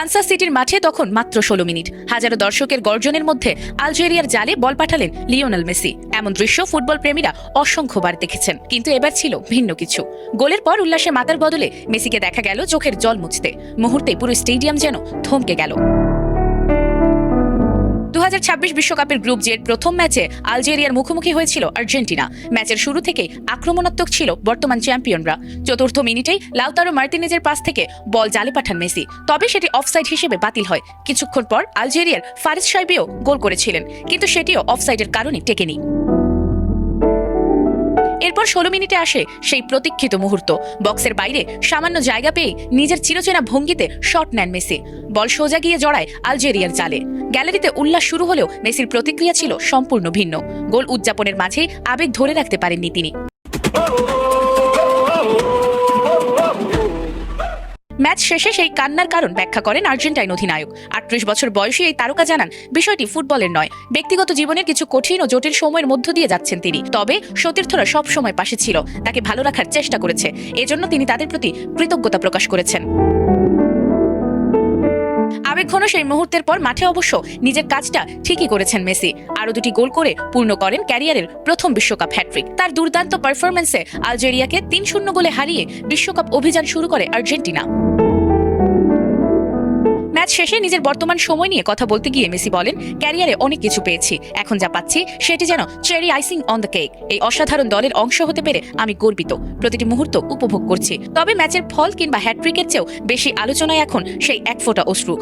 Kansas সিটির মাঠে তখন মাত্র 16 মিনিট। হাজারো দর্শকের গর্জনের মধ্যে আলজেরিয়ার জালে বল পাঠালেন লিওনেল মেসি। এমন দৃশ্য ফুটবল প্রেমীরা অসংখ্যবার দেখেছেন, কিন্তু এবার ছিল ভিন্ন কিছু। গোলের পর উল্লাসে মাতার বদলে মেসিকে দেখা গেল চোখের জল মুছতে। মুহূর্তে পুরো স্টেডিয়াম যেন থমকে গেল। 2026 বিশ্বকাপের গ্রুপ জের প্রথম ম্যাচে আলজেরিয়ার মুখোমুখি হয়েছিল আর্জেন্টিনা। ম্যাচের শুরু থেকেই আক্রমণাত্মক ছিল বর্তমান চ্যাম্পিয়নরা। চতুর্থ মিনিটেই লাউতারো মার্তিনেজের পাস থেকে বল জালে পাঠান মেসি, তবে সেটি অফসাইড হিসেবে বাতিল হয়। কিছুক্ষণ পর আলজেরিয়ার ফারিস সাইবিও গোল করেছিলেন, কিন্তু সেটিও অফসাইডের কারণে টেকেনি। এরপর 16 মিনিটে আসে সেই প্রতীক্ষিত মুহূর্ত। বক্সের বাইরে সামান্য জায়গা পেয়ে নিজের চিরচেনা ভঙ্গিতে শট নেন মেসি। বল সোজা গিয়ে জড়ায় আলজেরিয়ার জালে। গ্যালারিতে উল্লাস শুরু হলেও মেসির প্রতিক্রিয়া ছিল সম্পূর্ণ ভিন্ন। গোল উদযাপনের মাঝেই আবেগ ধরে রাখতে পারেননি তিনি। ম্যাচ শেষে সেই কান্নার কারণ ব্যাখ্যা করেন আর্জেন্টাইন অধিনায়ক। 38 বছর বয়সী এই তারকা জানান, বিষয়টি ফুটবলের নয়, ব্যক্তিগত জীবনের কিছু কঠিন ও জটিল সময়ের মধ্য দিয়ে যাচ্ছেন তিনি। তবে সতীর্থরা সব সময় পাশে ছিল, তাকে ভালো রাখার চেষ্টা করেছে। এজন্য তিনি তাদের প্রতি কৃতজ্ঞতা প্রকাশ করেছেন। আবেগঘন সেই মুহূর্তের পর মাঠে অবশ্য নিজের কাজটা ঠিকই করেছেন মেসি। আরো 2টি গোল করে পূর্ণ করেন ক্যারিয়ারের প্রথম বিশ্বকাপ হ্যাট্রিক। তার দুর্দান্ত পারফরম্যান্সে আলজেরিয়াকে 3-0 গোলে হারিয়ে বিশ্বকাপ অভিযান শুরু করে আর্জেন্টিনা। ম্যাচ শেষে নিজের বর্তমান সময় নিয়ে কথা বলতে গিয়ে মেসি বলেন, ক্যারিয়ারে অনেক কিছু পেয়েছি, এখন যা পাচ্ছি সেটি যেন cherry icing on the cake. এই অসাধারণ দলের অংশ হতে পেরে আমি গর্বিত, প্রতিটি মুহূর্ত উপভোগ করছি। তবে ম্যাচের ফল কিংবা হ্যাট্রিকের চেয়েও বেশি আলোচনায় এখন সেই এক ফোঁটা অশ্রু।